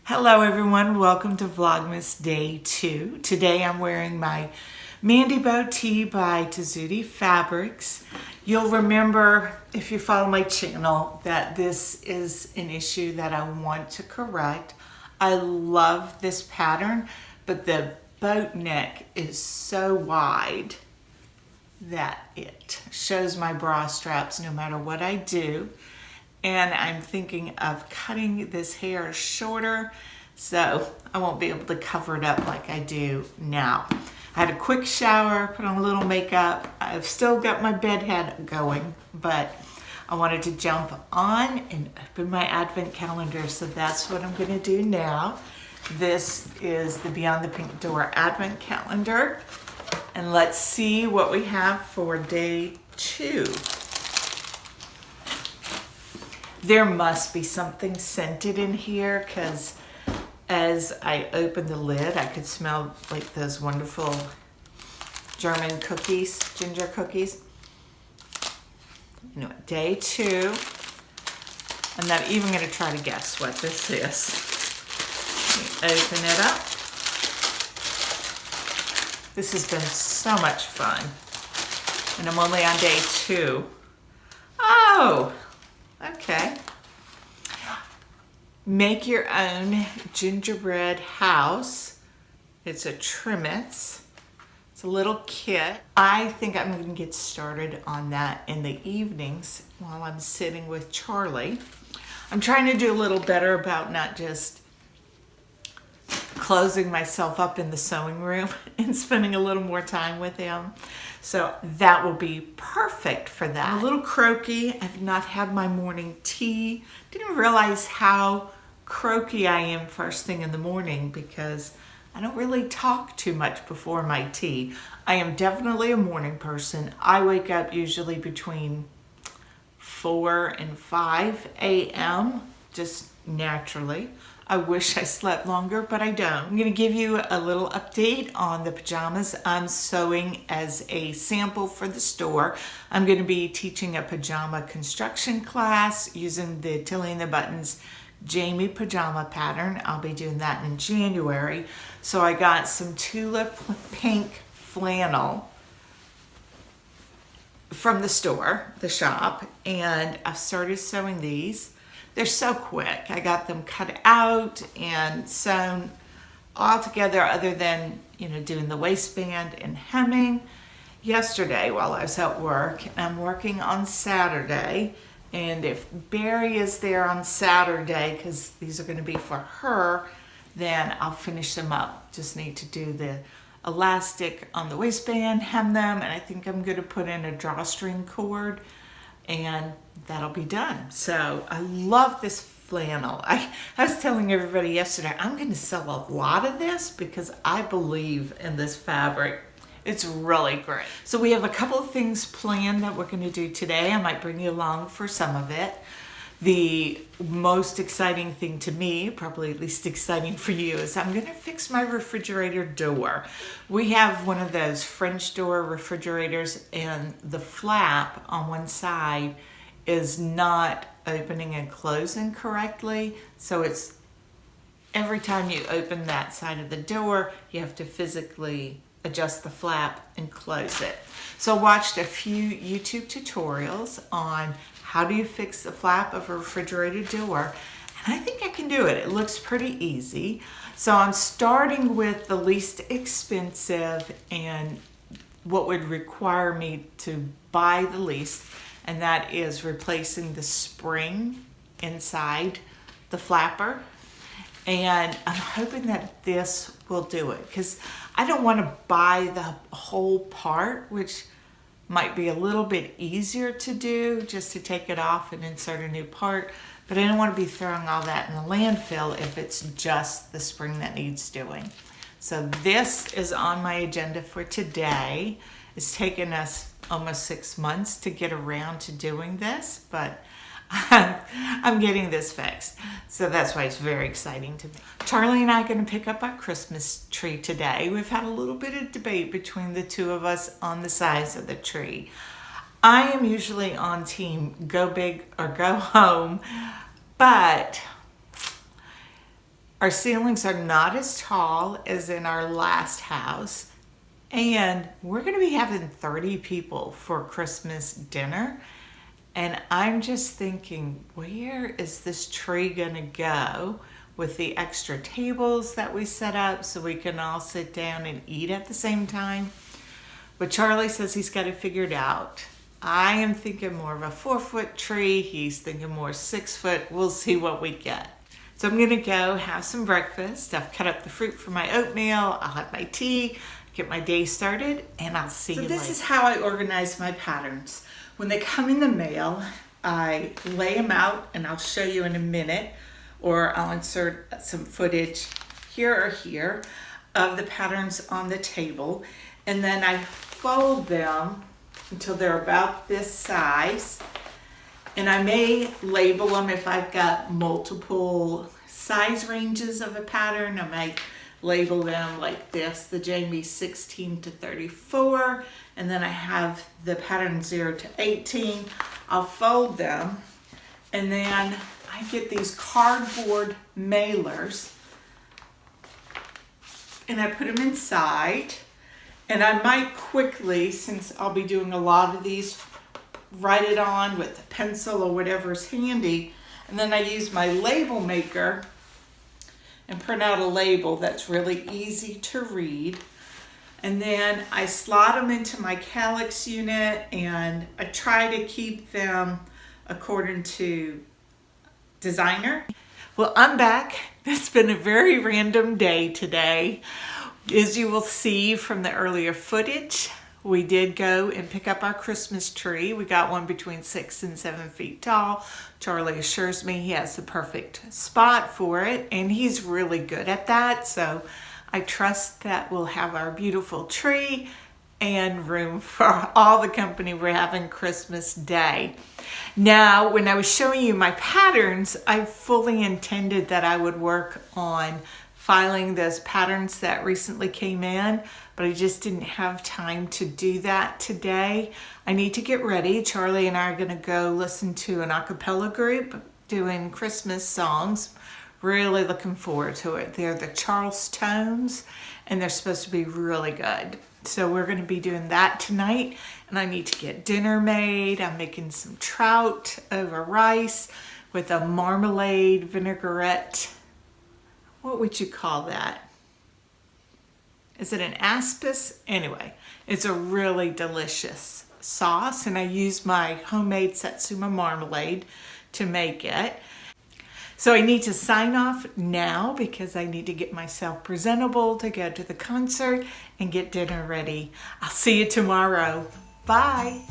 Hello everyone, welcome to Vlogmas Day 2. Today I'm wearing my Mandy Bow tee by Tizzuti Fabrics. You'll remember, if you follow my channel, that this is an issue that I want to correct. I love this pattern, but the boat neck is so wide that it shows my bra straps no matter what I do. And I'm thinking of cutting this hair shorter so I won't be able to cover it up like I do now. I had a quick shower, put on a little makeup. I've still got my bed head going, but I wanted to jump on and open my advent calendar, so that's what I'm going to do now. This is the Beyond the Pink Door advent calendar, and let's see what we have for day 2. There must be something scented in here because as I opened the lid, I could smell like those wonderful German cookies, ginger cookies. You know, day 2. I'm not even going to try to guess what this is. Let me open it up. This has been so much fun. And I'm only on day 2. Oh! Okay. Make your own gingerbread house. It's a Trimmets. It's a little kit. I think I'm going to get started on that in the evenings while I'm sitting with Charlie. I'm trying to do a little better about not just closing myself up in the sewing room and spending a little more time with him. So that will be perfect for that. I'm a little croaky. I've not had my morning tea. Didn't realize how croaky I am first thing in the morning because I don't really talk too much before my tea. I am definitely a morning person. I wake up usually between 4 and 5 a.m. just naturally. I wish I slept longer, but I don't. I'm going to give you a little update on the pajamas I'm sewing as a sample for the store. I'm going to be teaching a pajama construction class using the Tilly and the Buttons Jamie pajama pattern. I'll be doing that in January. So I got some tulip pink flannel from the store, the shop, and I've started sewing these. They're so quick. I got them cut out and sewn all together other than, doing the waistband and hemming yesterday while I was at work. I'm working on Saturday, and if Barry is there on Saturday, because these are going to be for her, then I'll finish them up. Just need to do the elastic on the waistband, hem them, and I think I'm going to put in a drawstring cord, and that'll be done. So I love this flannel. I was telling everybody yesterday, I'm going to sell a lot of this because I believe in this fabric. It's really great. So we have a couple of things planned that we're going to do today. I might bring you along for some of it. The most exciting thing to me, probably at least exciting for you, is I'm going to fix my refrigerator door. We have one of those French door refrigerators, and the flap on one side is not opening and closing correctly. So it's every time you open that side of the door, you have to physically adjust the flap and close it. So I watched a few YouTube tutorials on how do you fix the flap of a refrigerator door, and I think I can do it. It looks pretty easy. So I'm starting with the least expensive and what would require me to buy the least, and that is replacing the spring inside the flapper. And I'm hoping that this will do it because I don't want to buy the whole part, which might be a little bit easier to do, just to take it off and insert a new part. But I don't want to be throwing all that in the landfill if it's just the spring that needs doing. So this is on my agenda for today. It's taken us almost 6 months to get around to doing this, but I'm getting this fixed. So that's why it's very exciting to me. Charlie and I are going to pick up our Christmas tree today. We've had a little bit of debate between the two of us on the size of the tree. I am usually on team go big or go home, but Our ceilings are not as tall as in our last house. And we're going to be having 30 people for Christmas dinner. And I'm just thinking, where is this tree going to go with the extra tables that we set up so we can all sit down and eat at the same time? But Charlie says he's got it figured out. I am thinking more of a 4-foot tree. He's thinking more 6-foot. We'll see what we get. So I'm going to go have some breakfast. I've cut up the fruit for my oatmeal. I'll have my tea, get my day started, and I'll see you later. So this is how I organize my patterns. When they come in the mail, I lay them out, and I'll show you in a minute, or I'll insert some footage here or here of the patterns on the table. And then I fold them until they're about this size. And I may label them if I've got multiple size ranges of a pattern. I might label them like this, the Jamie 16 to 34, and then I have the pattern 0 to 18. I'll fold them, and then I get these cardboard mailers, and I put them inside, and I might quickly, since I'll be doing a lot of these, write it on with a pencil or whatever's handy, and then I use my label maker and print out a label that's really easy to read. And then I slot them into my calyx unit, and I try to keep them according to designer. Well, I'm back. It's been a very random day today. As you will see from the earlier footage, we did go and pick up our Christmas tree. We got one between 6 and 7 feet tall. Charlie assures me he has the perfect spot for it, and he's really good at that. So I trust that we'll have our beautiful tree and room for all the company we're having Christmas Day. Now, when I was showing you my patterns, I fully intended that I would work on filing those patterns that recently came in, but I just didn't have time to do that today. I need to get ready. Charlie and I are going to go listen to an a cappella group doing Christmas songs. Really looking forward to it. They're the Charlestones, and they're supposed to be really good. So we're going to be doing that tonight, and I need to get dinner made. I'm making some trout over rice with a marmalade vinaigrette. What would you call that? Is it an aspis? Anyway, it's a really delicious sauce, and I use my homemade Satsuma marmalade to make it. So I need to sign off now because I need to get myself presentable to go to the concert and get dinner ready. I'll see you tomorrow. Bye.